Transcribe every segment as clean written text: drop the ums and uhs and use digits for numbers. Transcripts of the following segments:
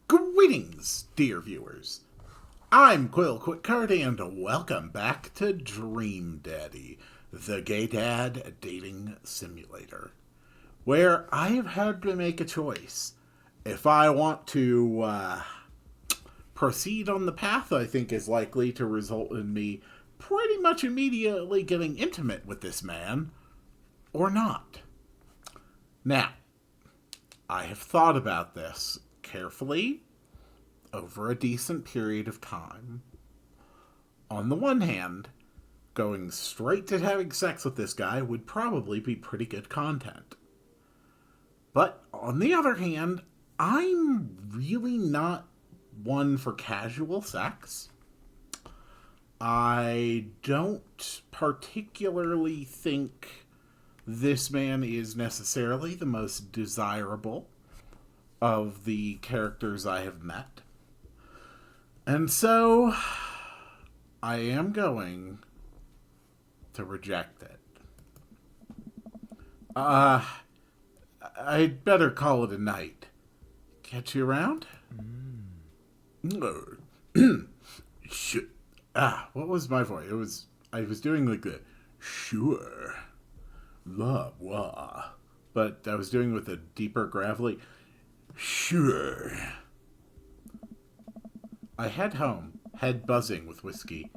Greetings, dear viewers. I'm Quill Quickcard, and welcome back to Dream Daddy, the gay dad dating simulator, where I have had to make a choice. If I want to proceed on the path I think is likely to result in me pretty much immediately getting intimate with this man, or not. Now, I have thought about this carefully over a decent period of time. On the one hand, going straight to having sex with this guy would probably be pretty good content. But on the other hand, I'm really not one for casual sex. I don't particularly think this man is necessarily the most desirable of the characters I have met. And so, I am going to reject it. I'd better call it a night. Catch you around? What was my voice? I was doing like the sure, la wah, but I was doing with a deeper gravelly sure. I head home, head buzzing with whiskey.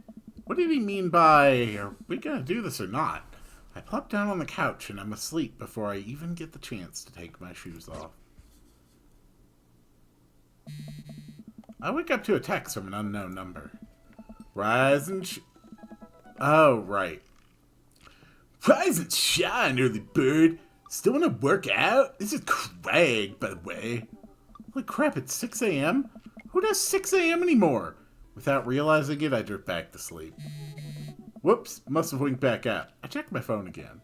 What did he mean by, are we gonna do this or not? I plop down on the couch and I'm asleep before I even get the chance to take my shoes off. I wake up to a text from an unknown number. Rise and oh, right. Rise and shine, early bird. Still wanna work out? This is Craig, by the way. Holy crap, it's 6 a.m.? Who does 6 a.m. anymore? Without realizing it, I drift back to sleep. Whoops, must have winked back out. I checked my phone again.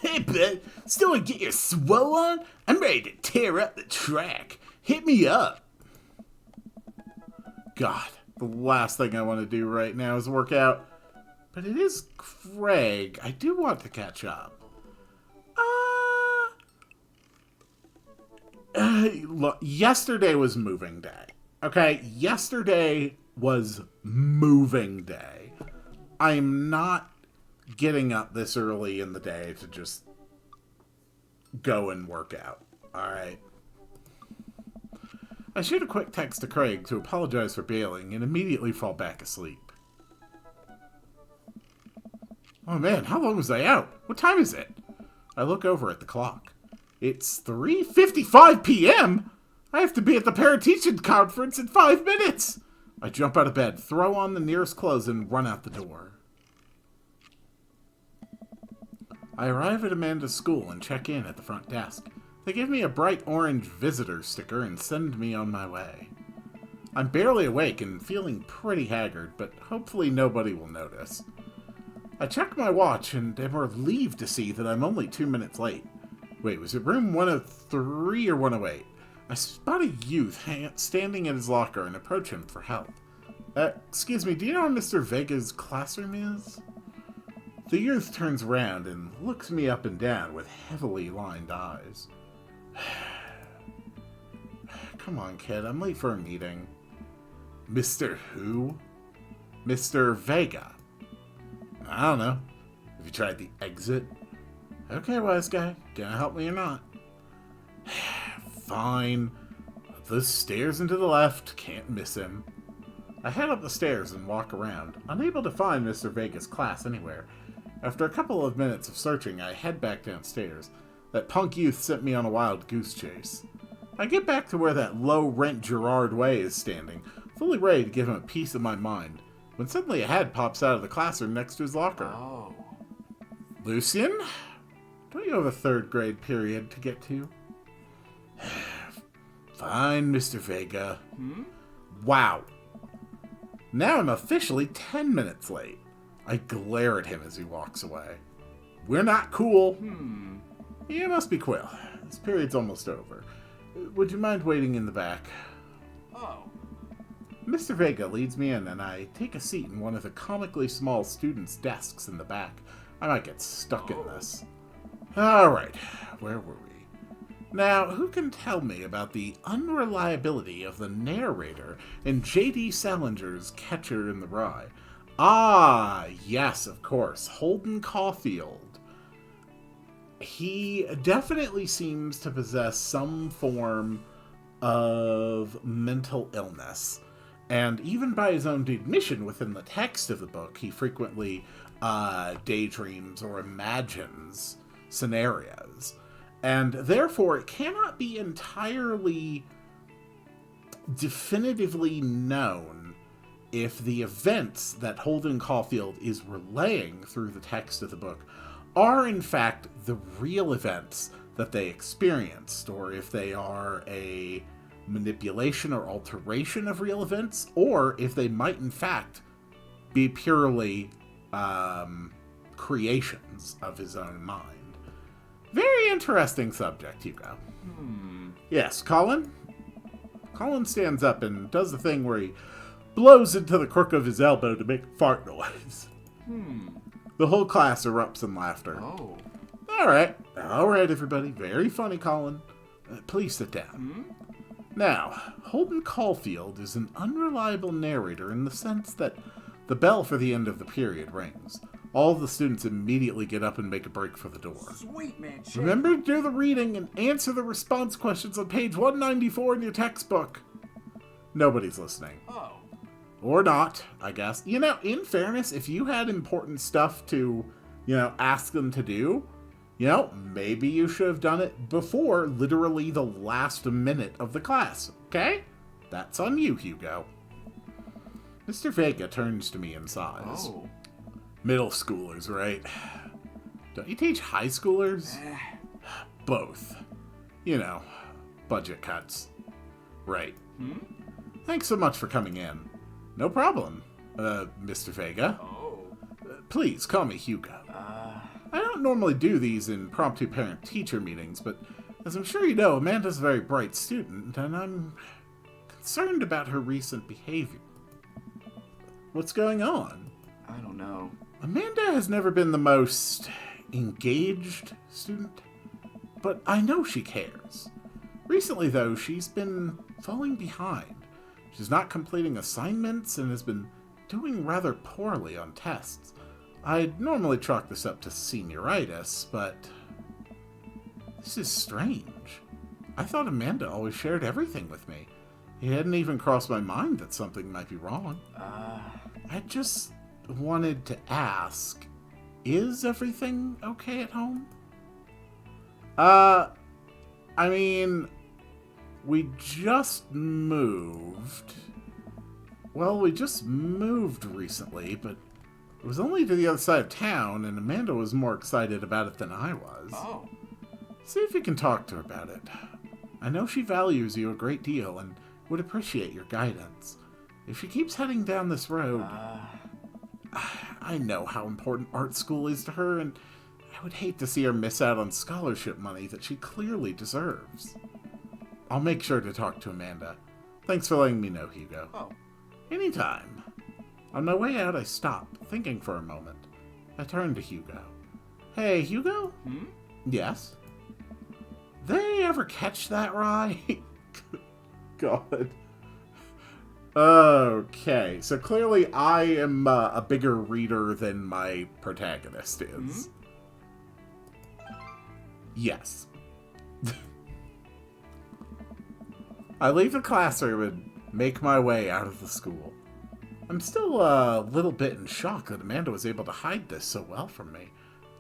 Hey, bud, still wanna get your swell on? I'm ready to tear up the track. Hit me up. God, the last thing I want to do right now is work out. But it is Craig. I do want to catch up. Look, yesterday was moving day. Okay, yesterday was moving day. I'm not getting up this early in the day to just go and work out. Alright. I shoot a quick text to Craig to apologize for bailing and immediately fall back asleep. Oh man, how long was I out? What time is it? I look over at the clock. It's 3:55 p.m.? I have to be at the parent-teaching conference in 5 minutes! I jump out of bed, throw on the nearest clothes, and run out the door. I arrive at Amanda's school and check in at the front desk. They give me a bright orange visitor sticker and send me on my way. I'm barely awake and feeling pretty haggard, but hopefully nobody will notice. I check my watch and am relieved to see that I'm only 2 minutes late. Wait, was it room 103 or 108? I spot a youth standing at his locker and approach him for help. Excuse me, do you know where Mr. Vega's classroom is? The youth turns around and looks me up and down with heavily lined eyes. Come on, kid, I'm late for a meeting. Mr. Who? Mr. Vega. I don't know. Have you tried the exit? Okay, wise guy. Gonna help me or not? Fine. The stairs and to the left. Can't miss him. I head up the stairs and walk around, unable to find Mr. Vega's class anywhere. After a couple of minutes of searching, I head back downstairs. That punk youth sent me on a wild goose chase. I get back to where that low-rent Gerard Way is standing, fully ready to give him a piece of my mind, when suddenly a head pops out of the classroom next to his locker. Oh. Lucian? Don't you have a third grade period to get to? Fine, Mr. Vega. Wow. Now I'm officially 10 minutes late. I glare at him as he walks away. We're not cool. Yeah, must be Quill. This period's almost over. Would you mind waiting in the back? Oh. Mr. Vega leads me in, and I take a seat in one of the comically small students' desks in the back. I might get stuck in this. Alright, where were we? Now, who can tell me about the unreliability of the narrator in J.D. Salinger's Catcher in the Rye? Ah, yes, of course, Holden Caulfield. He definitely seems to possess some form of mental illness. And even by his own admission within the text of the book, he frequently daydreams or imagines scenarios. And therefore, it cannot be entirely definitively known if the events that Holden Caulfield is relaying through the text of the book are in fact the real events that they experienced, or if they are a manipulation or alteration of real events, or if they might in fact be purely creations of his own mind. Very interesting subject, Hugo. Yes, Colin? Colin stands up and does the thing where he blows into the crook of his elbow to make a fart noise. The whole class erupts in laughter. Oh. All right, everybody. Very funny, Colin. Please sit down. Now, Holden Caulfield is an unreliable narrator in the sense that the bell for the end of the period rings. All of the students immediately get up and make a break for the door. Sweet, man. Shit. Remember to do the reading and answer the response questions on page 194 in your textbook. Nobody's listening. Oh. Or not, I guess. You know, in fairness, if you had important stuff to, ask them to do, maybe you should have done it before literally the last minute of the class, okay? That's on you, Hugo. Mr. Vega turns to me and sighs. Oh. Middle schoolers, right? Don't you teach high schoolers? Both. Budget cuts. Right. Thanks so much for coming in. No problem, Mr. Vega. Oh. Please, call me Hugo. I don't normally do these impromptu parent-teacher meetings, but as I'm sure you know, Amanda's a very bright student, and I'm concerned about her recent behavior. What's going on? I don't know. Amanda has never been the most engaged student, but I know she cares. Recently, though, she's been falling behind. She's not completing assignments and has been doing rather poorly on tests. I'd normally chalk this up to senioritis, but this is strange. I thought Amanda always shared everything with me. It hadn't even crossed my mind that something might be wrong. I just wanted to ask, is everything okay at home? We just moved. Well, we just moved recently, but it was only to the other side of town, and Amanda was more excited about it than I was. Oh. See if you can talk to her about it. I know she values you a great deal and would appreciate your guidance. If she keeps heading down this road, I know how important art school is to her, and I would hate to see her miss out on scholarship money that she clearly deserves. I'll make sure to talk to Amanda. Thanks for letting me know, Hugo. Oh. Anytime. On my way out, I stop, thinking for a moment. I turn to Hugo. Hey, Hugo? Yes? They ever catch that rye? God. Okay, so clearly I am a bigger reader than my protagonist is. Yes. I leave the classroom and make my way out of the school. I'm still a little bit in shock that Amanda was able to hide this so well from me.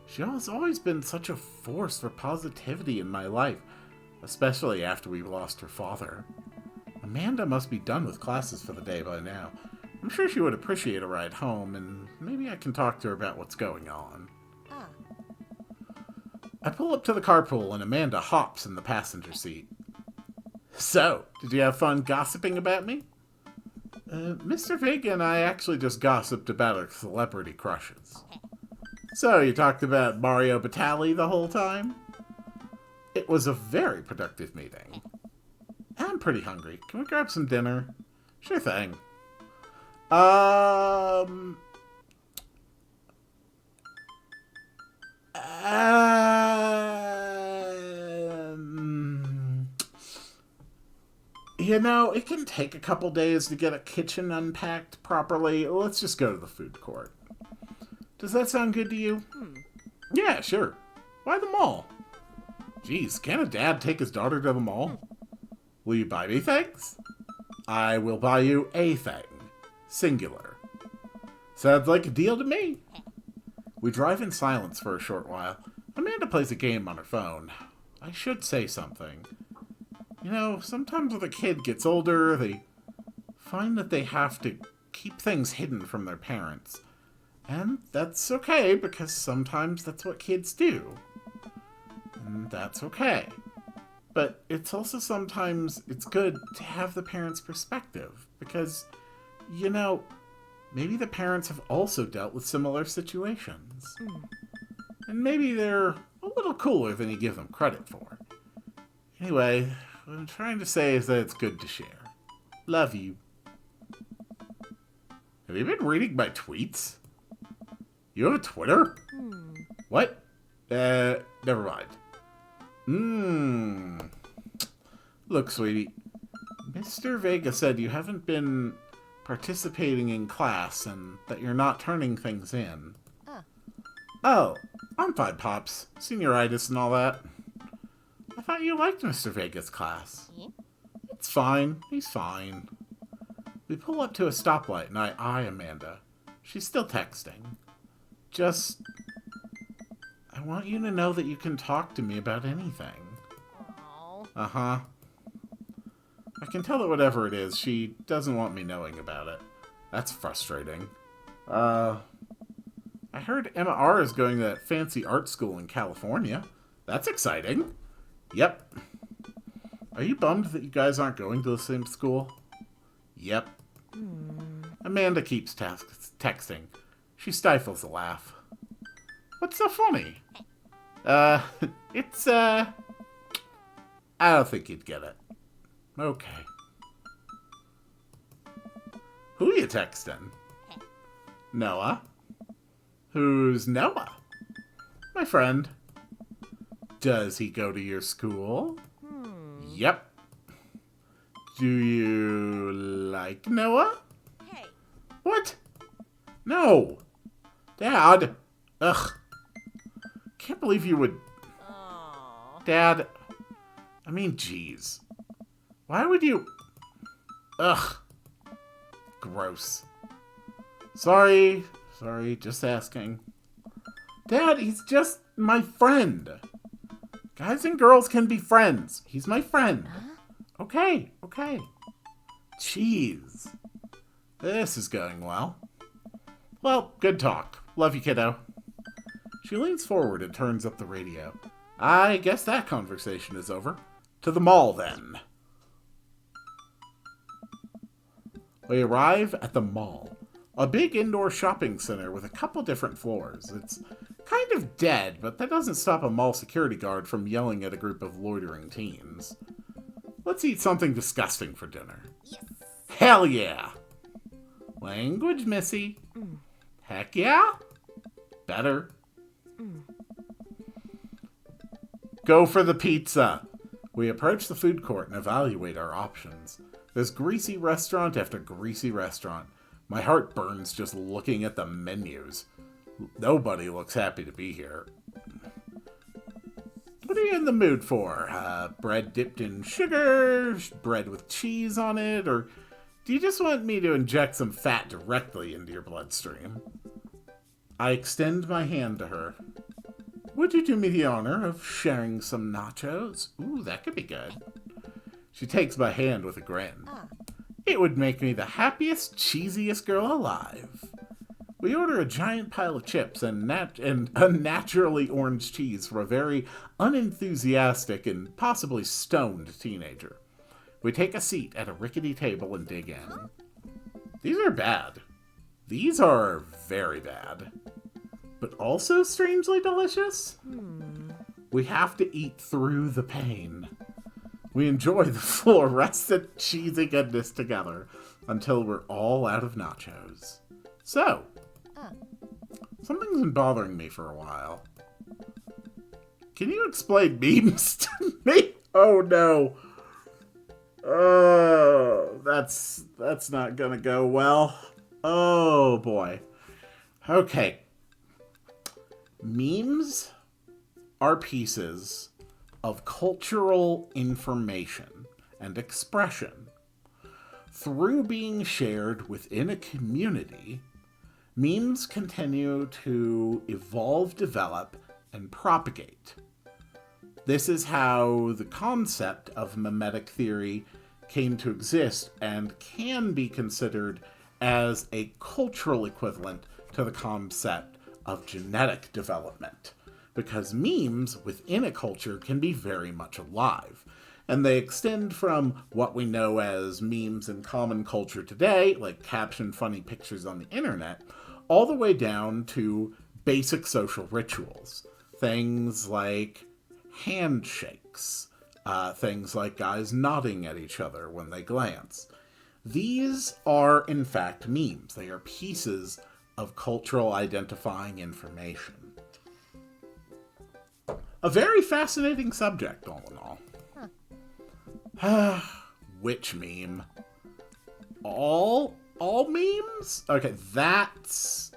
She has always been such a force for positivity in my life, especially after we lost her father. Amanda must be done with classes for the day by now. I'm sure she would appreciate a ride home, and maybe I can talk to her about what's going on. I pull up to the carpool, and Amanda hops in the passenger seat. So, did you have fun gossiping about me? Mr. Vega and I actually just gossiped about our celebrity crushes. So, you talked about Mario Batali the whole time? It was a very productive meeting. I'm pretty hungry. Can we grab some dinner? Sure thing. It can take a couple days to get a kitchen unpacked properly. Let's just go to the food court. Does that sound good to you? Yeah, sure. Why the mall? Geez, can't a dad take his daughter to the mall? Will you buy me things? I will buy you a thing. Singular. Sounds like a deal to me. We drive in silence for a short while. Amanda plays a game on her phone. I should say something. Sometimes when a kid gets older, they find that they have to keep things hidden from their parents. And that's okay, because sometimes that's what kids do. And that's okay. But it's also sometimes it's good to have the parents' perspective, because, maybe the parents have also dealt with similar situations. And maybe they're a little cooler than you give them credit for. Anyway, what I'm trying to say is that it's good to share. Love you. Have you been reading my tweets? You have a Twitter? What? Never mind. Look, sweetie. Mr. Vega said you haven't been participating in class and that you're not turning things in. Oh, I'm fine, Pops. Senioritis and all that. I thought you liked Mr. Vega's class. It's fine. He's fine. We pull up to a stoplight and I eye Amanda. She's still texting. I want you to know that you can talk to me about anything. Uh-huh. I can tell that whatever it is, she doesn't want me knowing about it. That's frustrating. I heard Emma R. is going to that fancy art school in California. That's exciting. Yep. Are you bummed that you guys aren't going to the same school? Yep. Amanda keeps texting. She stifles a laugh. What's so funny? I don't think you'd get it. Okay. Who are you texting? Noah. Who's Noah? My friend. Does he go to your school? Yep. Do you like Noah? Hey. What? No. Dad. Ugh. Can't believe you would... Aww. Dad. I mean, jeez. Why would you... Ugh. Gross. Sorry, just asking. Dad, he's just my friend. Guys and girls can be friends. He's my friend. Okay. Jeez. This is going well. Well, good talk. Love you, kiddo. She leans forward and turns up the radio. I guess that conversation is over. To the mall, then. We arrive at the mall. A big indoor shopping center with a couple different floors. It's kind of dead, but that doesn't stop a mall security guard from yelling at a group of loitering teens. Let's eat something disgusting for dinner. Yes. Hell yeah! Language, Missy. Heck yeah? Better. Go for the pizza! We approach the food court and evaluate our options. There's greasy restaurant after greasy restaurant. My heart burns just looking at the menus. Nobody looks happy to be here. What are you in the mood for? Bread dipped in sugar? Bread with cheese on it? Or do you just want me to inject some fat directly into your bloodstream? I extend my hand to her. Would you do me the honor of sharing some nachos? Ooh, that could be good. She takes my hand with a grin. It would make me the happiest, cheesiest girl alive. We order a giant pile of chips and unnaturally orange cheese for a very unenthusiastic and possibly stoned teenager. We take a seat at a rickety table and dig in. These are bad. These are very bad. But also strangely delicious? We have to eat through the pain. We enjoy the fluorescent cheesy goodness together until we're all out of nachos. So, something's been bothering me for a while. Can you explain memes to me? Oh no. Oh, that's not gonna go well. Oh boy. Okay. Memes are pieces of cultural information and expression. Through being shared within a community, memes continue to evolve, develop, and propagate. This is how the concept of memetic theory came to exist and can be considered as a cultural equivalent to the concept of genetic development, because memes within a culture can be very much alive. And they extend from what we know as memes in common culture today, like caption funny pictures on the internet, all the way down to basic social rituals. Things like handshakes, things like guys nodding at each other when they glance. These are, in fact, memes. They are pieces of cultural identifying information. A very fascinating subject, all in all. Which meme? All memes? Okay, that's...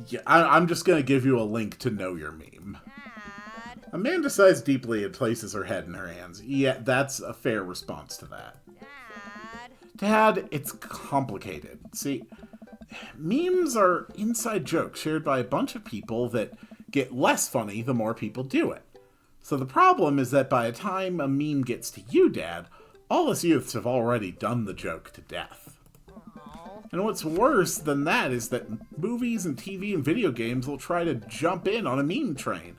Yeah, I'm just going to give you a link to know your meme. Dad. Amanda sighs deeply and places her head in her hands. Yeah, that's a fair response to that. Dad, it's complicated. See, memes are inside jokes shared by a bunch of people that get less funny the more people do it. So the problem is that by the time a meme gets to you, Dad, all us youths have already done the joke to death. And what's worse than that is that movies and TV and video games will try to jump in on a meme train.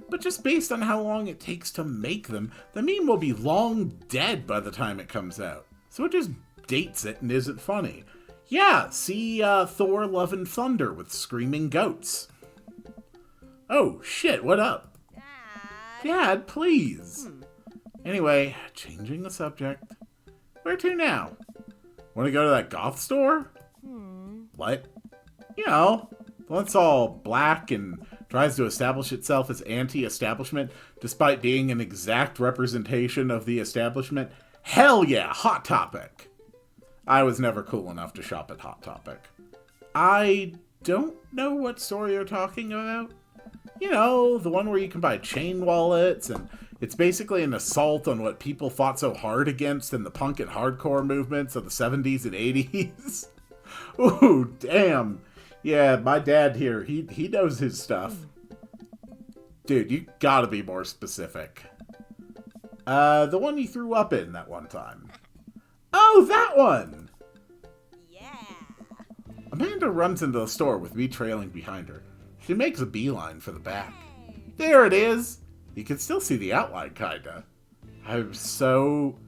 But just based on how long it takes to make them, the meme will be long dead by the time it comes out. So it just dates it and isn't funny. Yeah, see Thor Love and Thunder with screaming goats. Oh, shit, what up? Dad, please. Anyway, changing the subject. Where to now? Want to go to that goth store? What? You know, the one that's all black and tries to establish itself as anti-establishment despite being an exact representation of the establishment. Hell yeah, Hot Topic. I was never cool enough to shop at Hot Topic. I don't know what store you're talking about. You know, the one where you can buy chain wallets, and it's basically an assault on what people fought so hard against in the punk and hardcore movements of the 70s and 80s. Ooh, damn. Yeah, my dad here, he knows his stuff. Dude, you gotta be more specific. The one you threw up in that one time. Oh, that one! Yeah. Amanda runs into the store with me trailing behind her. She makes a beeline for the back. There it is! You can still see the outline, kinda. I'm so...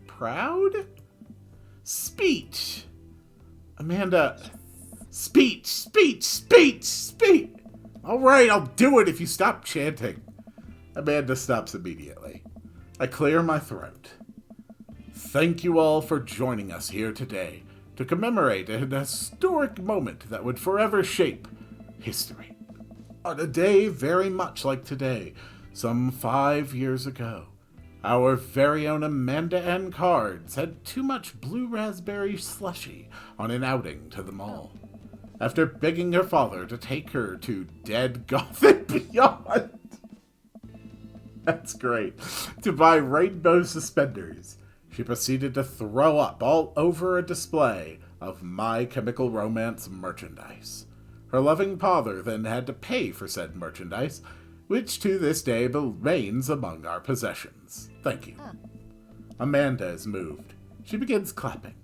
proud? Speech! Amanda... Speech! Alright, I'll do it if you stop chanting. Amanda stops immediately. I clear my throat. Thank you all for joining us here today to commemorate an historic moment that would forever shape history. On a day very much like today, some 5 years ago, our very own Amanda N. Cards had too much blue raspberry slushy on an outing to the mall. After begging her father to take her to Dead Goth and Beyond, that's great, to buy rainbow suspenders, she proceeded to throw up all over a display of My Chemical Romance merchandise. Her loving father then had to pay for said merchandise, which to this day remains among our possessions. Thank you. Amanda is moved. She begins clapping.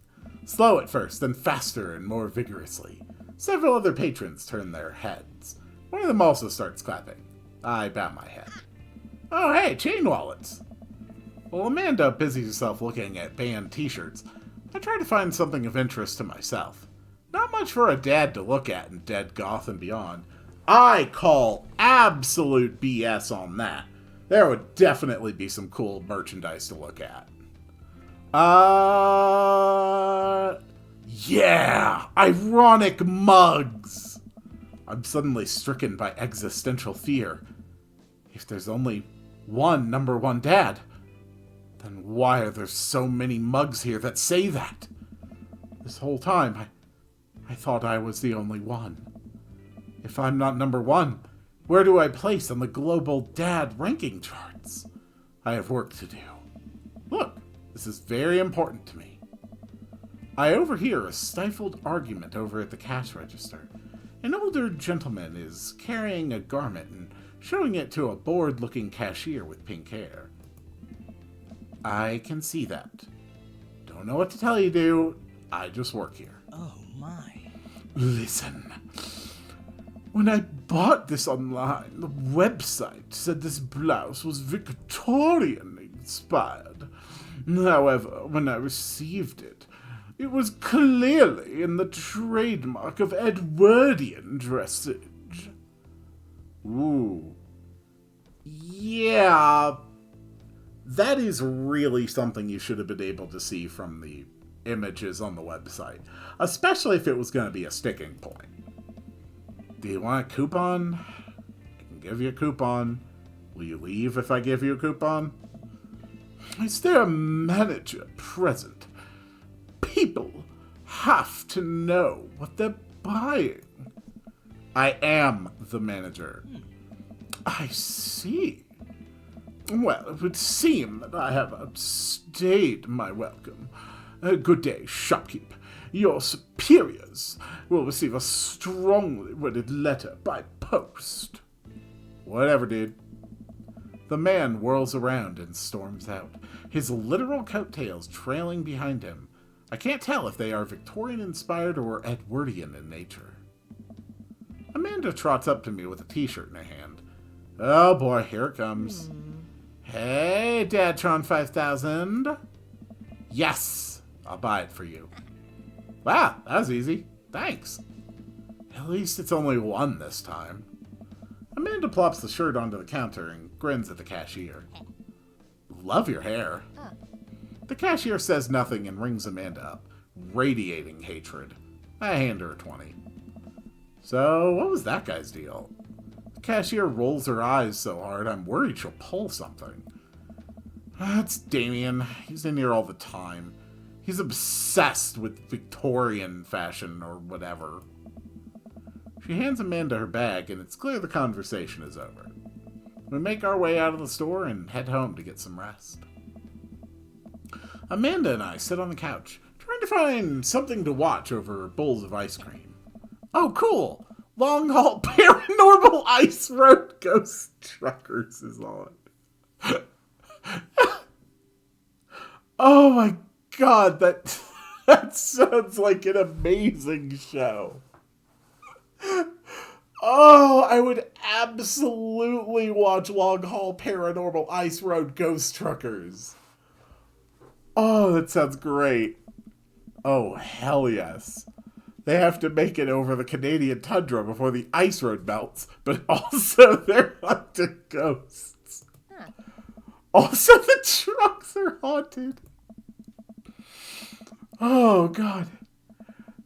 Slow at first, then faster and more vigorously. Several other patrons turn their heads. One of them also starts clapping. I bow my head. Oh, hey, chain wallets. While Amanda busies herself looking at band t-shirts, I try to find something of interest to myself. Not much for a dad to look at in Dead Goth and Beyond. I call absolute BS on that. There would definitely be some cool merchandise to look at. Yeah! Ironic mugs! I'm suddenly stricken by existential fear. If there's only one number one dad, And why are there so many mugs here that say that? This whole time, I thought I was the only one. If I'm not number one, where do I place on the global dad ranking charts? I have work to do. Look, this is very important to me. I overhear a stifled argument over at the cash register. An older gentleman is carrying a garment and showing it to a bored-looking cashier with pink hair. I can see that. Don't know what to tell you, dude. I just work here. Oh, my. Listen. When I bought this online, the website said this blouse was Victorian-inspired. However, when I received it, it was clearly in the trademark of Edwardian dressage. Ooh. Yeah. That is really something you should have been able to see from the images on the website, especially if it was going to be a sticking point. Do you want a coupon? I can give you a coupon. Will you leave if I give you a coupon? Is there a manager present? People have to know what they're buying. I am the manager. I see. Well, it would seem that I have outstayed my welcome. Good day, shopkeep. Your superiors will receive a strongly worded letter by post. Whatever, dude. The man whirls around and storms out, his literal coattails trailing behind him. I can't tell if they are Victorian-inspired or Edwardian in nature. Amanda trots up to me with a t-shirt in her hand. Oh boy, here it comes. Hey, Dadtron 5000. Yes, I'll buy it for you. Wow, that was easy. Thanks. At least it's only one this time. Amanda plops the shirt onto the counter and grins at the cashier. Love your hair. The cashier says nothing and rings Amanda up, radiating hatred. I hand her a 20. So, what was that guy's deal? The cashier rolls her eyes so hard I'm worried she'll pull something. That's Damien. He's in here all the time. He's obsessed with Victorian fashion or whatever. She hands Amanda her bag, and it's clear the conversation is over. We make our way out of the store and head home to get some rest. Amanda and I sit on the couch, trying to find something to watch over bowls of ice cream. Oh, cool! Long Haul Paranormal Ice Road Ghost Truckers is on. Oh my god, that sounds like an amazing show. Oh, I would absolutely watch Long Haul Paranormal Ice Road Ghost Truckers. Oh, that sounds great. Oh, hell yes. They have to make it over the Canadian tundra before the ice road melts, but also they're hunting ghosts. Huh. Also, the trucks are haunted. Oh, God.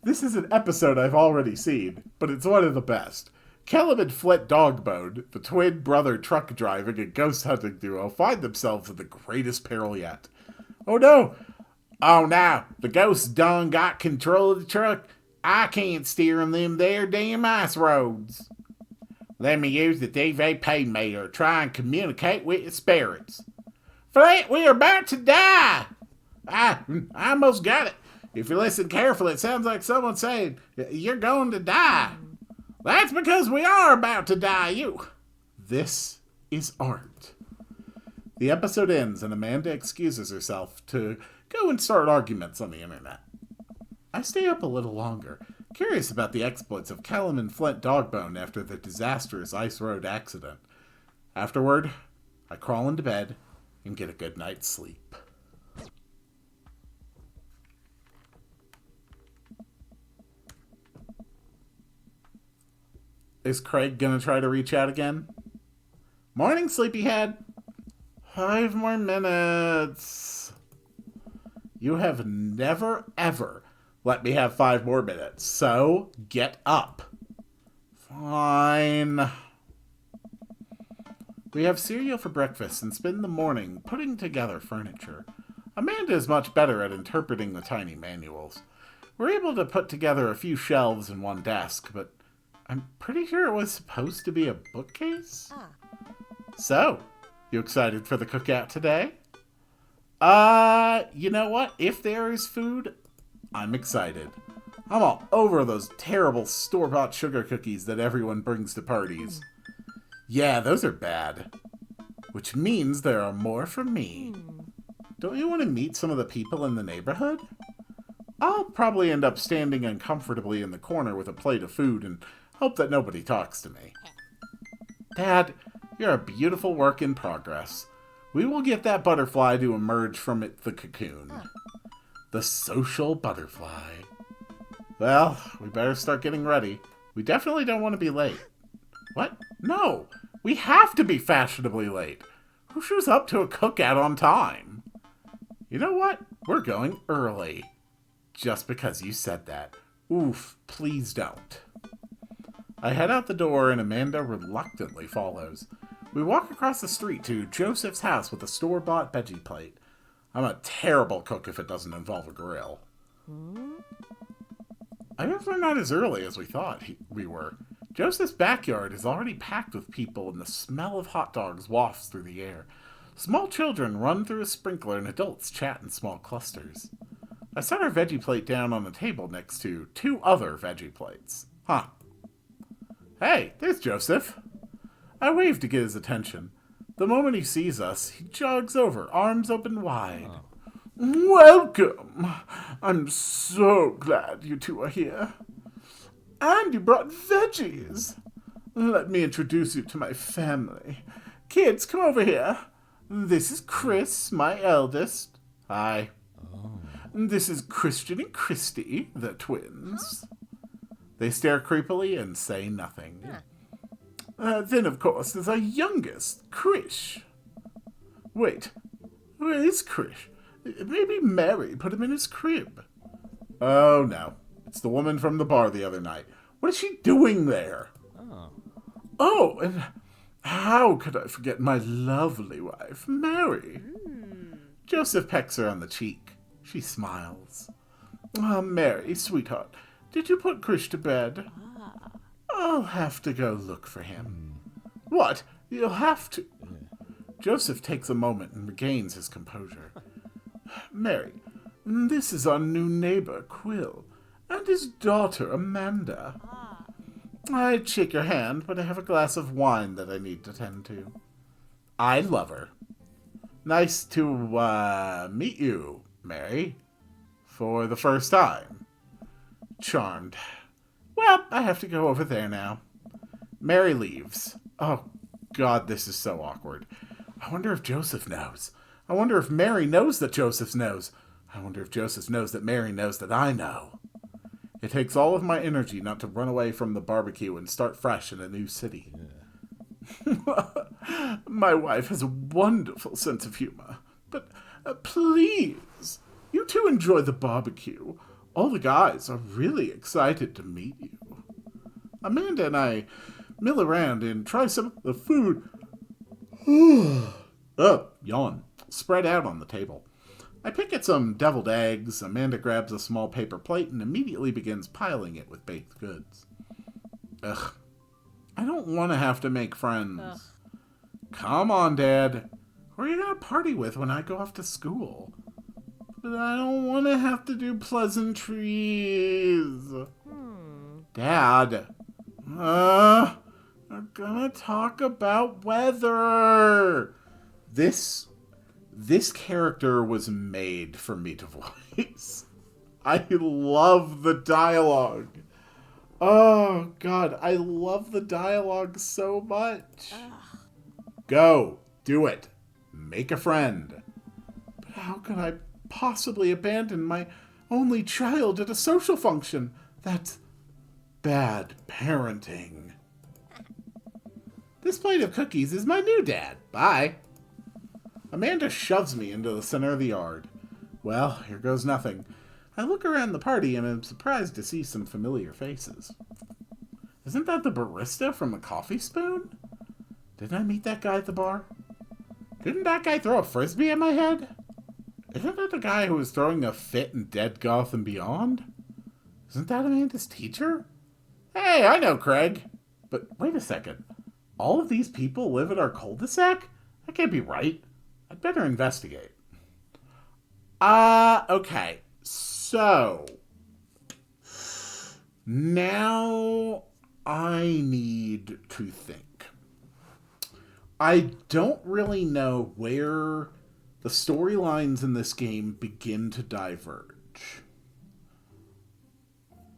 This is an episode I've already seen, but it's one of the best. Kellum and Flint Dogbone, the twin brother truck driving and ghost hunting duo, find themselves in the greatest peril yet. Oh, no. Oh, no. The ghosts done got control of the truck. I can't steer on them there damn ice roads. Let me use the TV pay meter to try and communicate with the spirits. Flint, we are about to die. I almost got it. If you listen carefully, it sounds like someone saying, you're going to die. That's because we are about to die, This is art. The episode ends and Amanda excuses herself to go and start arguments on the internet. I stay up a little longer, curious about the exploits of Callum and Flint Dogbone after the disastrous ice road accident. Afterward, I crawl into bed and get a good night's sleep. Is Craig gonna try to reach out again? Morning, sleepyhead. 5 more minutes. You have never, ever let me have 5 more minutes, so get up. Fine. We have cereal for breakfast and spend the morning putting together furniture. Amanda is much better at interpreting the tiny manuals. We're able to put together a few shelves and one desk, but I'm pretty sure it was supposed to be a bookcase? So, you excited for the cookout today? You know what? If there is food, I'm excited. I'm all over those terrible store-bought sugar cookies that everyone brings to parties. Yeah, those are bad. Which means there are more for me. Don't you want to meet some of the people in the neighborhood? I'll probably end up standing uncomfortably in the corner with a plate of food and hope that nobody talks to me. Dad, you're a beautiful work in progress. We will get that butterfly to emerge from the cocoon. The social butterfly. Well, we better start getting ready. We definitely don't want to be late. What? No! We have to be fashionably late. Who shows up to a cookout on time? You know what? We're going early. Just because you said that. Oof, please don't. I head out the door and Amanda reluctantly follows. We walk across the street to Joseph's house with a store-bought veggie plate. I'm a terrible cook if it doesn't involve a grill. I guess we're not as early as we thought we were. Joseph's backyard is already packed with people and the smell of hot dogs wafts through the air. Small children run through a sprinkler and adults chat in small clusters. I set our veggie plate down on the table next to 2 other veggie plates. Hey, there's Joseph. I wave to get his attention. The moment he sees us, he jogs over, arms open wide. Welcome! I'm so glad you 2 are here. And you brought veggies. Let me introduce you to my family. Kids, come over here. This is Chris, my eldest. Hi. This is Christian and Christy, the twins. They stare creepily and say nothing. Then, of course, there's our youngest, Krish. Wait, where is Krish? Maybe Mary put him in his crib. Oh, no. It's the woman from the bar the other night. What is she doing there? Oh, and how could I forget my lovely wife, Mary? Joseph pecks her on the cheek. She smiles. Mary, sweetheart, did you put Krish to bed? I'll have to go look for him. What? You'll have to... Joseph takes a moment and regains his composure. Mary, this is our new neighbor, Quill, and his daughter, Amanda. I'd shake your hand, but I have a glass of wine that I need to tend to. I love her. Nice to, meet you, Mary. For the first time. Charmed. Well, I have to go over there now. Mary leaves. Oh, God, this is so awkward. I wonder if Joseph knows. I wonder if Mary knows that Joseph knows. I wonder if Joseph knows that Mary knows that I know. It takes all of my energy not to run away from the barbecue and start fresh in a new city. My wife has a wonderful sense of humor. But please, you 2 enjoy the barbecue. All the guys are really excited to meet you. Amanda and I mill around and try some of the food. Yawn. Spread out on the table. I pick at some deviled eggs. Amanda grabs a small paper plate and immediately begins piling it with baked goods. Ugh. I don't want to have to make friends. Come on, Dad. Who are you going to party with when I go off to school? But I don't want to have to do pleasantries. Dad. We're gonna talk about weather. This character was made for me to voice. I love the dialogue. Oh, God, I love the dialogue so much. Go, do it. Make a friend. But how could I possibly abandon my only child at a social function? That's bad parenting. This plate of cookies is my new dad. Bye. Amanda shoves me into the center of the yard. Well, here goes nothing. I look around the party and am surprised to see some familiar faces. Isn't that the barista from the Coffee Spoon? Didn't I meet that guy at the bar? Didn't that guy throw a frisbee at my head? Isn't that the guy who was throwing a fit in Dead Gotham Beyond? Isn't that Amanda's teacher? Hey, I know Craig. But wait a second. All of these people live at our cul-de-sac? That can't be right. I'd better investigate. Okay. So, now I need to think. I don't really know where the storylines in this game begin to diverge.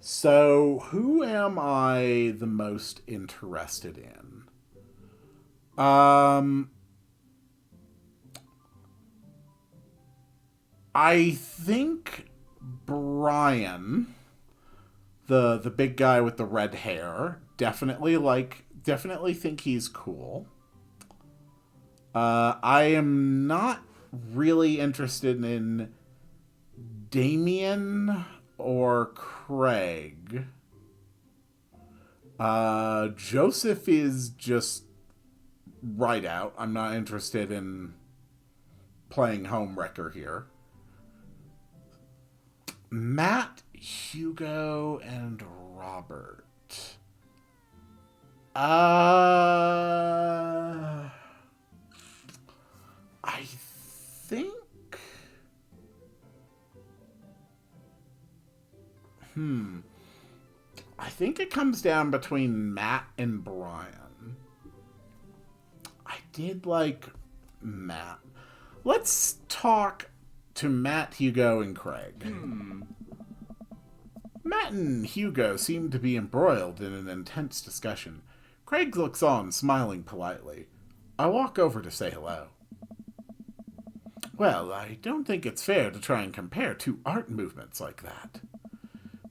So, who am I the most interested in? I think Brian, the big guy with the red hair, definitely think he's cool. I am not really interested in Damien or Craig. Joseph is just right out. I'm not interested in playing homewrecker here. Matt, Hugo, and Robert. I think... I think it comes down between Matt and Brian. I did like Matt. Let's talk to Matt, Hugo, and Craig. Matt and Hugo seem to be embroiled in an intense discussion. Craig looks on, smiling politely. I walk over to say hello. Well, I don't think it's fair to try and compare two art movements like that.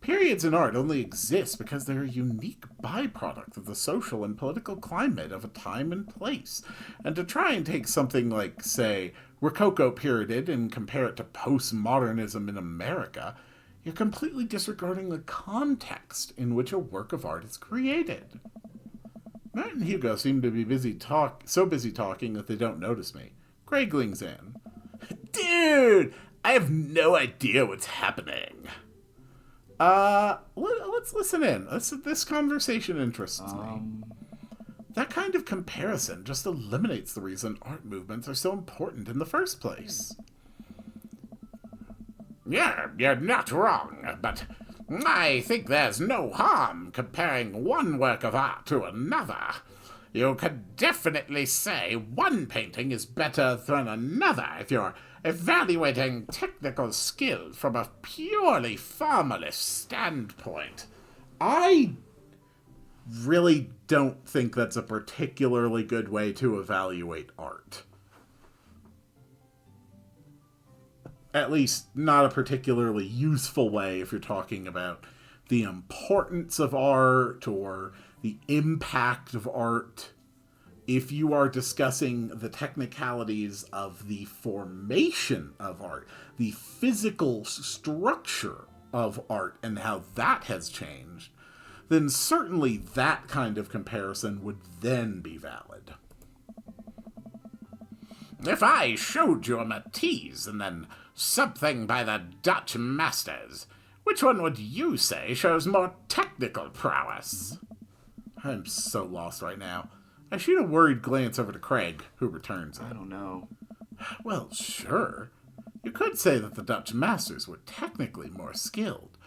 Periods in art only exist because they're a unique byproduct of the social and political climate of a time and place. And to try and take something like, say, Rococo period and compare it to postmodernism in America, you're completely disregarding the context in which a work of art is created. Matt and Hugo seem to be so busy talking that they don't notice me. Craig leans in. Dude, I have no idea what's happening. Let's listen in. This conversation interests me. That kind of comparison just eliminates the reason art movements are so important in the first place. Yeah, you're not wrong, but I think there's no harm comparing one work of art to another. You could definitely say one painting is better than another if you're evaluating technical skill from a purely formalist standpoint. I really don't think that's a particularly good way to evaluate art. At least, not a particularly useful way if you're talking about the importance of art or the impact of art. If you are discussing the technicalities of the formation of art, the physical structure of art and how that has changed, then certainly that kind of comparison would then be valid. If I showed you a Matisse and then something by the Dutch masters, which one would you say shows more technical prowess? I'm so lost right now. I shoot a worried glance over to Craig, who returns it. I don't know. Well, sure. You could say that the Dutch masters were technically more skilled,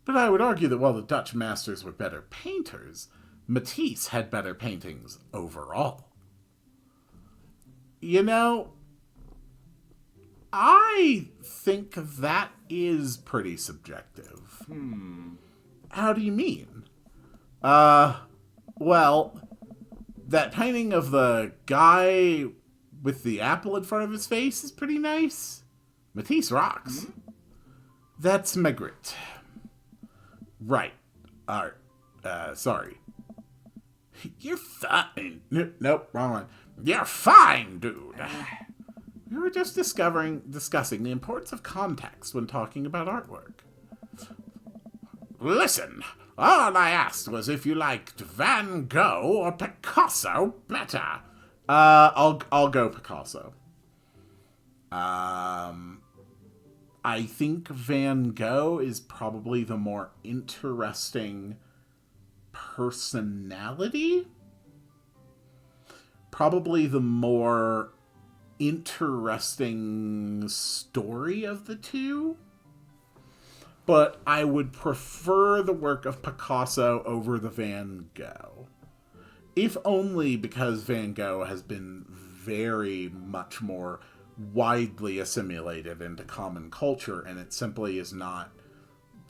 but I would argue that while the Dutch masters were better painters, Matisse had better paintings overall. You know, I think that is pretty subjective. How do you mean? Well, that painting of the guy with the apple in front of his face is pretty nice. Matisse rocks. That's Magritte. Right. Sorry. You're fine. Nope, wrong one. You're fine, dude. We were just discussing the importance of context when talking about artwork. Listen, all I asked was if you liked Van Gogh or Picasso better. I'll go Picasso. I think Van Gogh is probably the more interesting personality. Probably the more interesting story of the two. But I would prefer the work of Picasso over the Van Gogh. If only because Van Gogh has been very much more widely assimilated into common culture, and it simply is not,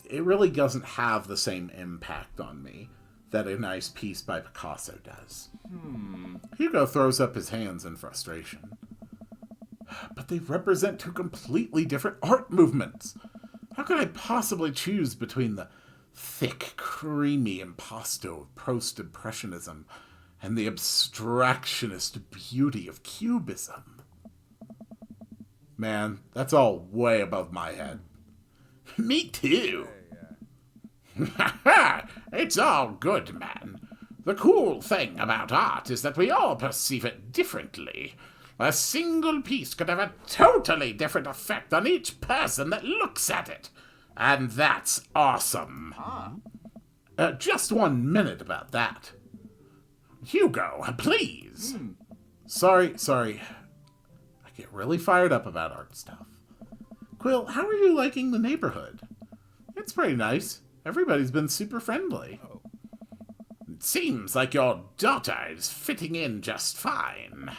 it really doesn't have the same impact on me that a nice piece by Picasso does. Hugo throws up his hands in frustration. But they represent two completely different art movements. How could I possibly choose between the thick, creamy impasto of post-impressionism and the abstractionist beauty of cubism? Man, that's all way above my head. Me too. It's all good, man. The cool thing about art is that we all perceive it differently. A single piece could have a totally different effect on each person that looks at it. And that's awesome. Just 1 minute about that. Hugo, please. Sorry. I get really fired up about art stuff. Quill, how are you liking the neighborhood? It's pretty nice. Everybody's been super friendly. It seems like your daughter is fitting in just fine.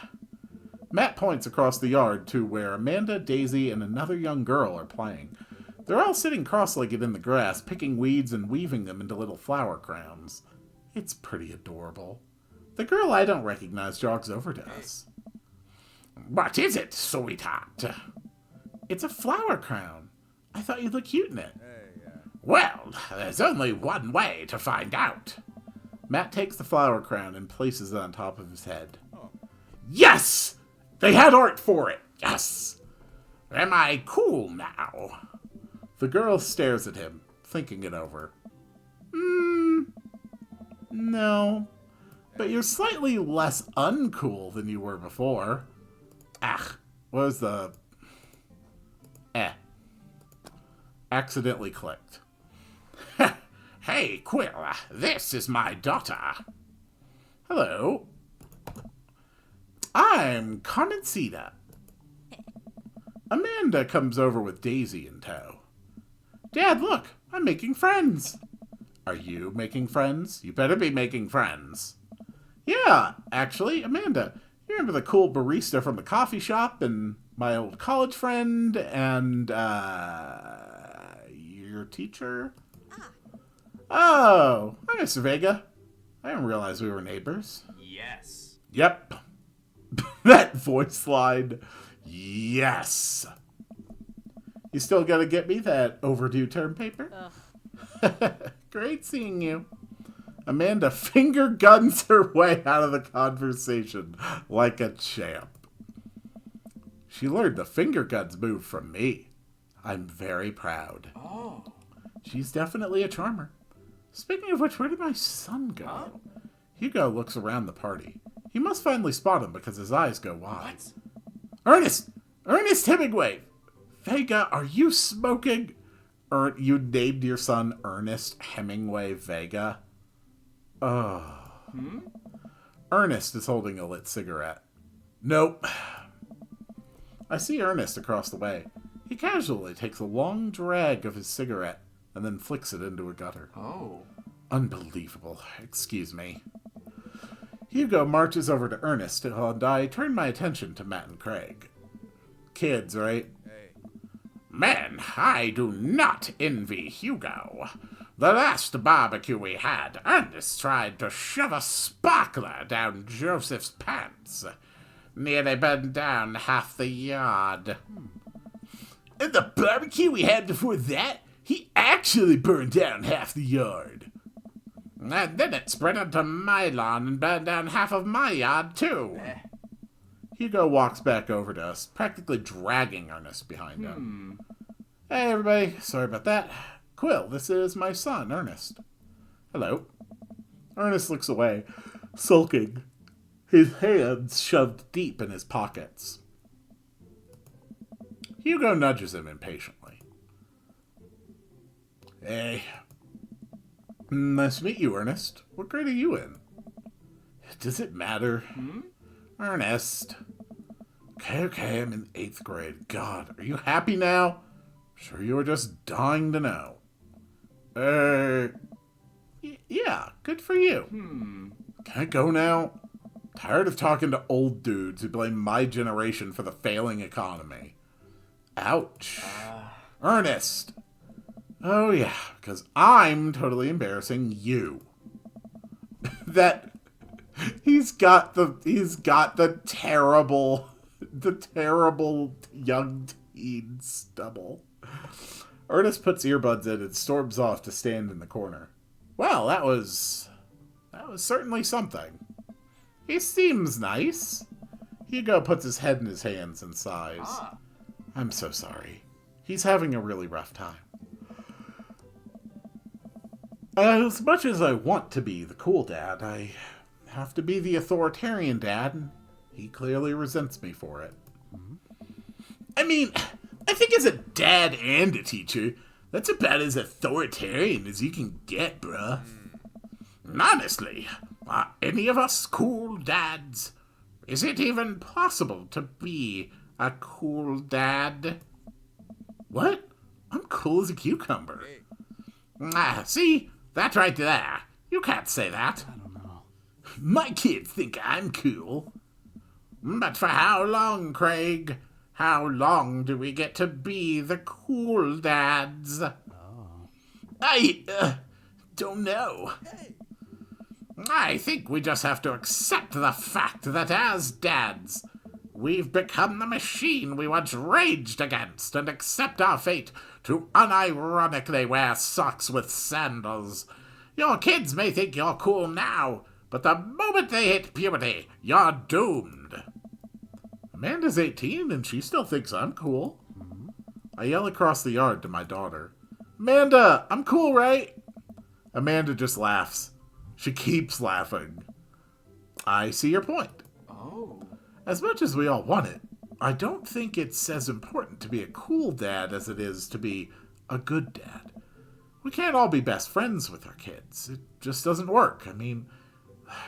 Matt points across the yard to where Amanda, Daisy, and another young girl are playing. They're all sitting cross-legged in the grass, picking weeds and weaving them into little flower crowns. It's pretty adorable. The girl I don't recognize jogs over to us. What is it, sweetheart? It's a flower crown. I thought you'd look cute in it. Well, there's only one way to find out. Matt takes the flower crown and places it on top of his head. Yes! They had art for it! Yes! Am I cool now? The girl stares at him, thinking it over. No. But you're slightly less uncool than you were before. What was the... Accidentally clicked. Hey, Quill, this is my daughter. Hello. I'm Carmencita. Amanda comes over with Daisy in tow. Dad, look, I'm making friends. Are you making friends? You better be making friends. Yeah, actually, Amanda, you remember the cool barista from the coffee shop and my old college friend and, your teacher? Oh, hi, Mr. Vega. I didn't realize we were neighbors. Yes. Yep. That voice line. Yes. You still gotta get me that overdue term paper? Great seeing you. Amanda finger guns her way out of the conversation like a champ. She learned the finger guns move from me. I'm very proud. Oh. She's definitely a charmer. Speaking of which, where did my son go? Huh? Hugo looks around the party. He must finally spot him because his eyes go wide. What? Ernest! Ernest Hemingway! Vega, are you smoking? You named your son Ernest Hemingway Vega? Oh. Ernest is holding a lit cigarette. Nope. I see Ernest across the way. He casually takes a long drag of his cigarette and then flicks it into a gutter. Oh. Unbelievable. Excuse me. Hugo marches over to Ernest, and I turn my attention to Matt and Craig. Kids, right? Hey. Man, I do not envy Hugo. The last barbecue we had, Ernest tried to shove a sparkler down Joseph's pants. Nearly burned down half the yard. And the barbecue we had before that, he actually burned down half the yard. And then it spread onto my lawn and burned down half of my yard, too. Hugo walks back over to us, practically dragging Ernest behind him. Hey, everybody. Sorry about that. Quill, this is my son, Ernest. Hello. Ernest looks away, sulking. his hands shoved deep in his pockets. Hugo nudges him impatiently. Hey. Nice to meet you, Ernest. What grade are you in? Does it matter? Ernest. Okay, I'm in 8th grade. God, are you happy now? Sure you were just dying to know. Yeah, good for you. Can I go now? Tired of talking to old dudes who blame my generation for the failing economy. Ouch. Ernest. Oh yeah, because I'm totally embarrassing you. That he's got the terrible young teen stubble. Ernest puts earbuds in and storms off to stand in the corner. Well, that was certainly something. He seems nice. Hugo puts his head in his hands and sighs. I'm so sorry. He's having a really rough time. As much as I want to be the cool dad, I have to be the authoritarian dad, and he clearly resents me for it. I mean, I think as a dad and a teacher, that's about as authoritarian as you can get, bruh. Honestly, are any of us cool dads? Is it even possible to be a cool dad? What? I'm cool as a cucumber. See? That right there. You can't say that. I don't know. My kids think I'm cool. But for how long, Craig? How long do we get to be the cool dads? I don't know. I think we just have to accept the fact that as dads, we've become the machine we once raged against and accept our fate to unironically wear socks with sandals. Your kids may think you're cool now, but the moment they hit puberty, you're doomed. Amanda's 18 and she still thinks I'm cool. I yell across the yard to my daughter. Amanda, I'm cool, right? Amanda just laughs. She keeps laughing. I see your point. As much as we all want it, I don't think it's as important to be a cool dad as it is to be a good dad. We can't all be best friends with our kids. It just doesn't work. I mean,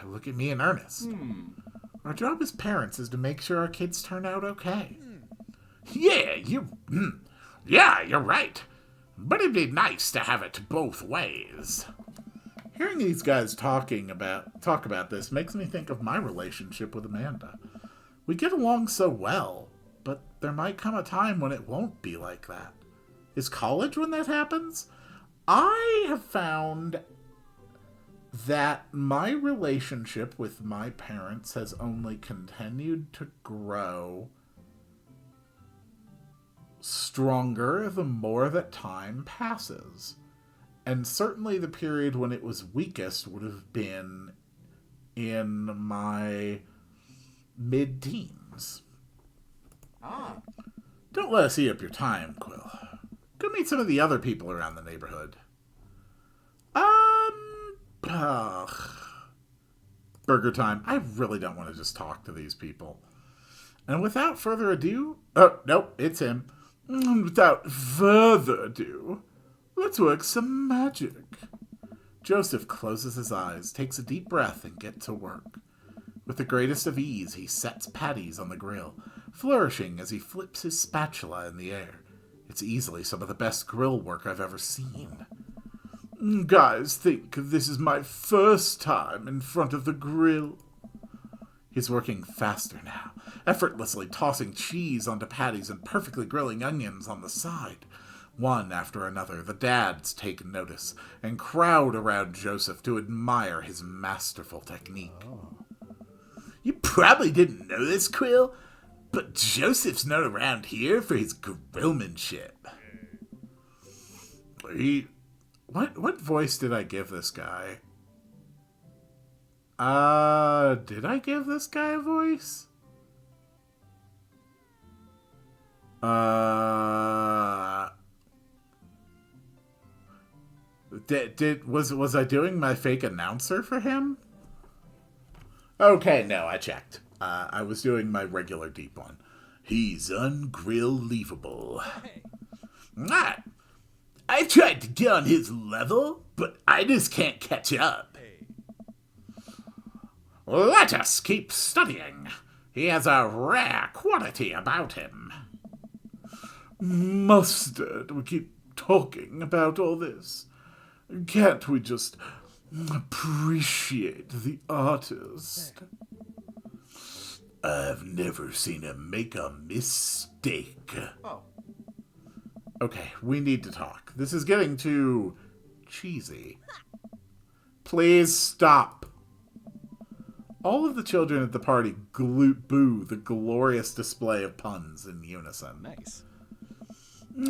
look at me and Ernest. Our job as parents is to make sure our kids turn out okay. Yeah, you're right. But it'd be nice to have it both ways. Hearing these guys talk about this makes me think of my relationship with Amanda. We get along so well, but there might come a time when it won't be like that. Is college when that happens? I have found that my relationship with my parents has only continued to grow stronger the more that time passes. And certainly the period when it was weakest would have been in my mid-teens. Don't let us eat up your time, Quill. Go meet some of the other people around the neighborhood. Burger time. I really don't want to just talk to these people. And without further ado... Oh, nope, it's him. Without further ado, let's work some magic. Joseph closes his eyes, takes a deep breath, and gets to work. With the greatest of ease, he sets patties on the grill, flourishing as he flips his spatula in the air. It's easily some of the best grill work I've ever seen. Guys think this is my first time in front of the grill. He's working faster now, effortlessly tossing cheese onto patties and perfectly grilling onions on the side. One after another, the dads take notice and crowd around Joseph to admire his masterful technique. You probably didn't know this, Quill, but Joseph's not around here for his grillmanship. What voice did I give this guy? Did I give this guy a voice? Was I doing my fake announcer for him? Okay, no, I checked. I was doing my regular deep one. He's ungrill-leavable. Ah, I've tried to get on his level, but I just can't catch up. Let us keep studying. He has a rare quality about him. Mustard, we keep talking about all this. Can't we just appreciate the artist? I've never seen him make a mistake. Oh. Okay, we need to talk. This is getting too cheesy. Please stop. All of the children at the party boo the glorious display of puns in unison. Nice.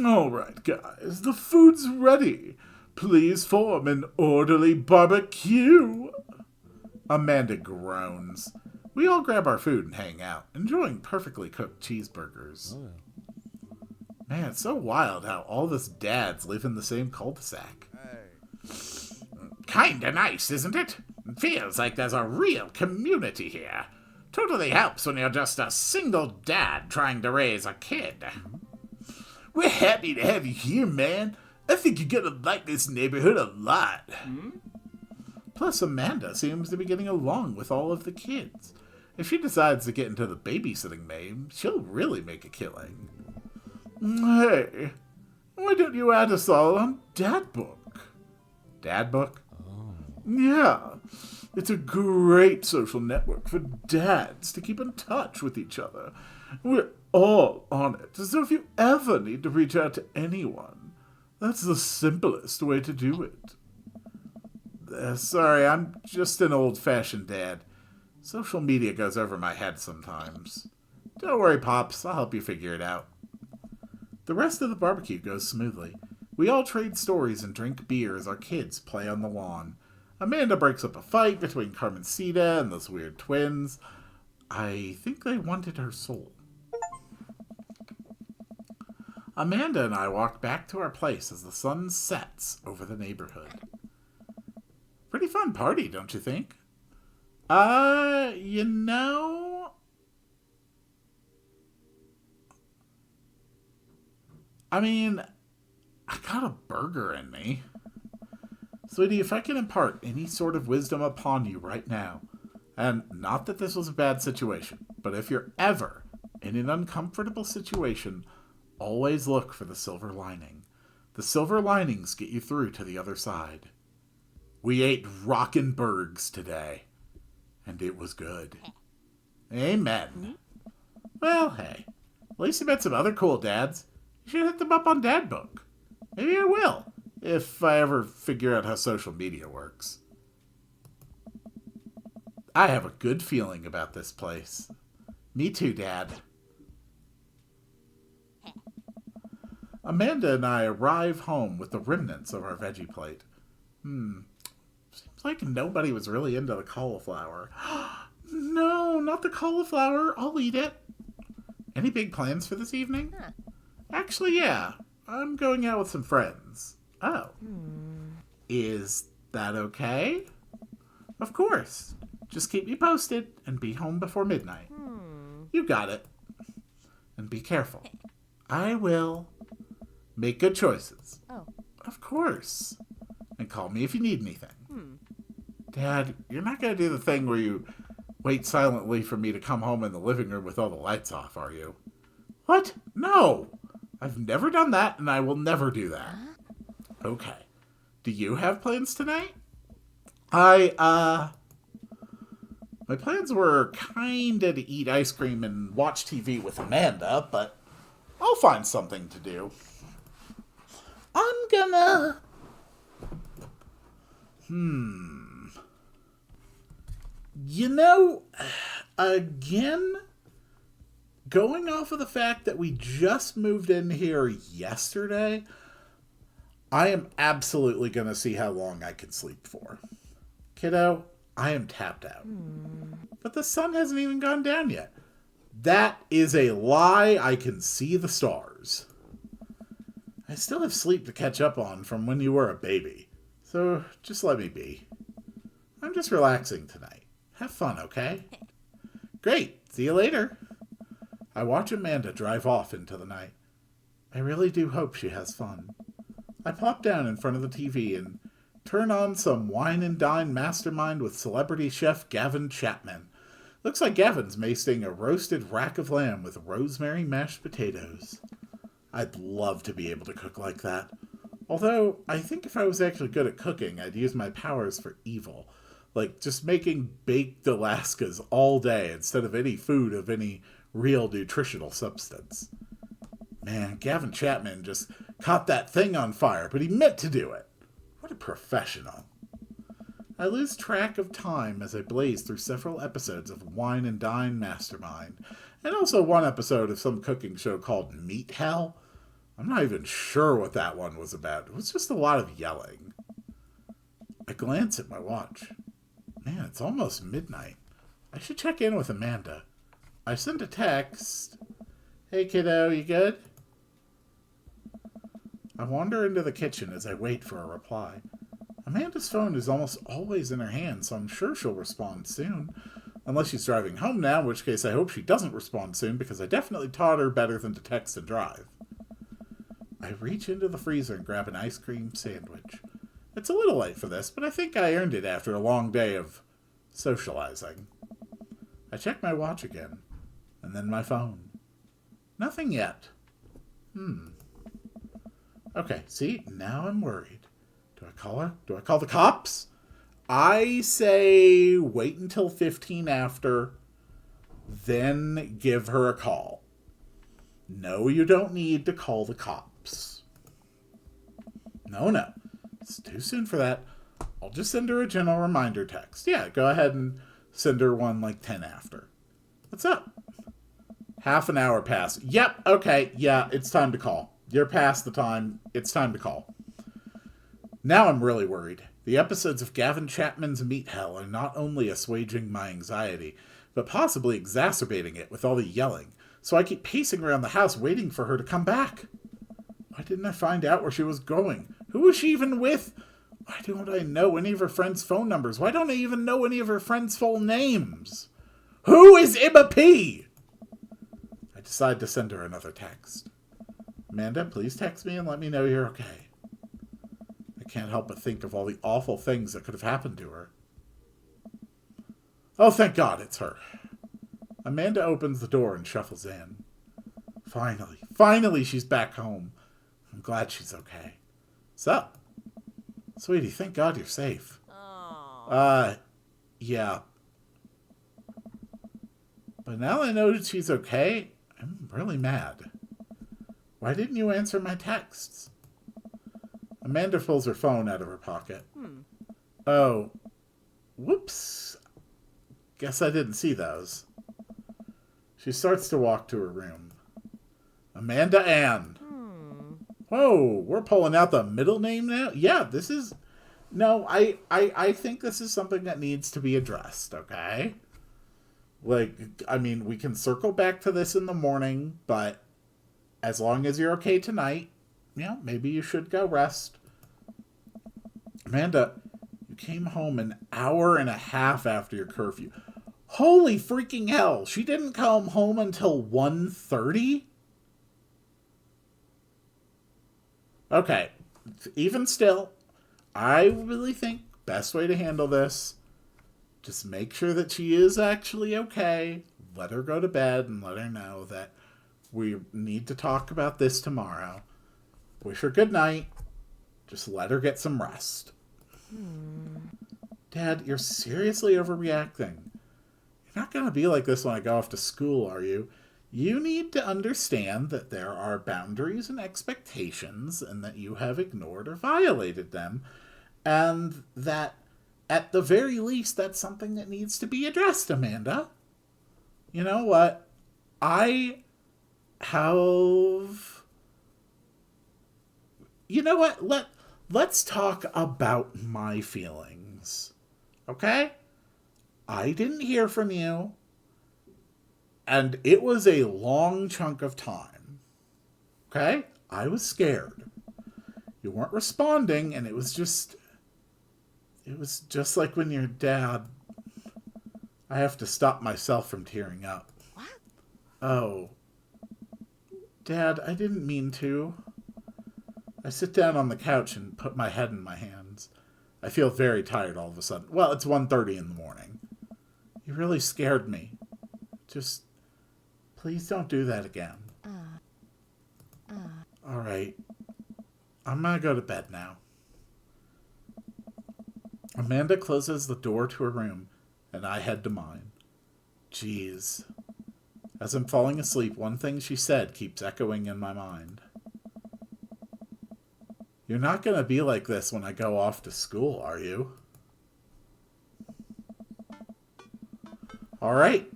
All right, guys, the food's ready. Please form an orderly barbecue. Amanda groans. We all grab our food and hang out, enjoying perfectly cooked cheeseburgers. Oh. Man, it's so wild how all of us dads live in the same cul-de-sac. Kinda nice, isn't it? It feels like there's a real community here. Totally helps when you're just a single dad trying to raise a kid. We're happy to have you here, man. I think you're gonna like this neighborhood a lot. Plus, Amanda seems to be getting along with all of the kids. If she decides to get into the babysitting game, she'll really make a killing. Hey, why don't you add us all on Dad Book? Dad Book? Oh. Yeah, it's a great social network for dads to keep in touch with each other. We're all on it, so if you ever need to reach out to anyone, that's the simplest way to do it. Sorry, I'm just an old-fashioned dad. Social media goes over my head sometimes. Don't worry, Pops, I'll help you figure it out. The rest of the barbecue goes smoothly. We all trade stories and drink beer as our kids play on the lawn. Amanda breaks up a fight between Carmencita and those weird twins. I think they wanted her soul. Amanda and I walked back to our place as the sun sets over the neighborhood. Pretty fun party, don't you think? You know... I mean, I got a burger in me. Sweetie, if I can impart any sort of wisdom upon you right now, and not that this was a bad situation, but if you're ever in an uncomfortable situation, always look for the silver lining. The silver linings get you through to the other side. We ate rockin' burgers today, and it was good. Amen. Well, hey, at least you met some other cool dads. You should hit them up on Dad Book. Maybe I will, if I ever figure out how social media works. I have a good feeling about this place. Me too, Dad. Amanda and I arrive home with the remnants of our veggie plate. Seems like nobody was really into the cauliflower. No, not the cauliflower. I'll eat it. Any big plans for this evening? Actually, yeah. I'm going out with some friends. Oh. Is that okay? Of course. Just keep me posted and be home before midnight. You got it. And be careful. I will. Make good choices. Oh. Of course. And call me if you need anything. Dad, you're not going to do the thing where you wait silently for me to come home in the living room with all the lights off, are you? What? No. I've never done that, and I will never do that. Okay. Do you have plans tonight? My plans were kinda to eat ice cream and watch TV with Amanda, but I'll find something to do. I'm gonna... You know, again, going off of the fact that we just moved in here yesterday, I am absolutely going to see how long I can sleep for. Kiddo, I am tapped out. But the sun hasn't even gone down yet. That is a lie. I can see the stars. I still have sleep to catch up on from when you were a baby. So just let me be. I'm just relaxing tonight. Have fun, okay? Great. See you later. I watch Amanda drive off into the night. I really do hope she has fun. I plop down in front of the TV and turn on some wine and dine mastermind with celebrity chef Gavin Chapman. Looks like Gavin's masting a roasted rack of lamb with rosemary mashed potatoes. I'd love to be able to cook like that. Although, I think if I was actually good at cooking, I'd use my powers for evil. Like, just making baked Alaskas all day instead of any food of any real nutritional substance. Man, Gavin Chapman just caught that thing on fire, but he meant to do it. What a professional. I lose track of time as I blaze through several episodes of Wine and Dine Mastermind, and also one episode of some cooking show called Meat Hell. I'm not even sure what that one was about. It was just a lot of yelling. I glance at my watch. Man, it's almost midnight. I should check in with Amanda. I sent a text. Hey kiddo, you good? I wander into the kitchen as I wait for a reply. Amanda's phone is almost always in her hand, so I'm sure she'll respond soon. Unless she's driving home now, in which case I hope she doesn't respond soon because I definitely taught her better than to text and drive. I reach into the freezer and grab an ice cream sandwich. It's a little late for this, but I think I earned it after a long day of socializing. I check my watch again, and then my phone. Nothing yet. Okay, see, now I'm worried. Do I call her? Do I call the cops? I say wait until 15 after, then give her a call. No, you don't need to call the cops. No. It's too soon for that. I'll just send her a general reminder text. Yeah, go ahead and send her one like 10 after. What's up? Half an hour passed. Yep, okay, yeah, it's time to call. You're past the time. It's time to call. Now I'm really worried. The episodes of Gavin Chapman's Meat Hell are not only assuaging my anxiety, but possibly exacerbating it with all the yelling. So I keep pacing around the house waiting for her to come back. Why didn't I find out where she was going? Who was she even with? Why don't I know any of her friends' phone numbers? Why don't I even know any of her friends' full names? Who is Emma P? I decide to send her another text. Amanda, please text me and let me know you're okay. I can't help but think of all the awful things that could have happened to her. Oh, thank God, it's her. Amanda opens the door and shuffles in. Finally she's back home. I'm glad she's okay. What's up? Sweetie, thank God you're safe. Yeah. But now I know that she's okay, I'm really mad. Why didn't you answer my texts? Amanda pulls her phone out of her pocket. Oh. Whoops. Guess I didn't see those. She starts to walk to her room. Amanda Ann. Whoa, we're pulling out the middle name now? Yeah, this is... No, I think this is something that needs to be addressed, okay? Like, I mean, we can circle back to this in the morning, but as long as you're okay tonight, maybe you should go rest. Amanda, you came home an hour and a half after your curfew. Holy freaking hell, she didn't come home until 1:30? Okay, even still, I really think best way to handle this, just make sure that she is actually okay. Let her go to bed and let her know that we need to talk about this tomorrow. Wish her good night. Just let her get some rest. Dad, you're seriously overreacting. You're not going to be like this when I go off to school, are you? You need to understand that there are boundaries and expectations and that you have ignored or violated them. And that, at the very least, that's something that needs to be addressed, Amanda. You know what? I have... You know what? Let's talk about my feelings. Okay? I didn't hear from you. And it was a long chunk of time. Okay? I was scared. You weren't responding, and it was just like when your dad... I have to stop myself from tearing up. What? Oh. Dad, I didn't mean to. I sit down on the couch and put my head in my hands. I feel very tired all of a sudden. Well, it's 1:30 in the morning. You really scared me. Just, please don't do that again. All right. I'm gonna go to bed now. Amanda closes the door to her room, and I head to mine. Jeez. As I'm falling asleep, one thing she said keeps echoing in my mind. You're not gonna be like this when I go off to school, are you? All right.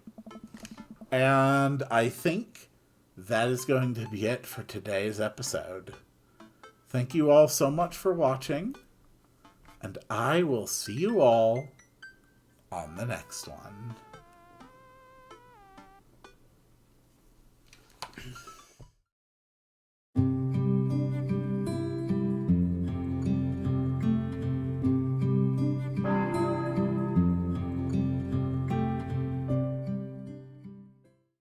And I think that is going to be it for today's episode. Thank you all so much for watching, and I will see you all on the next one.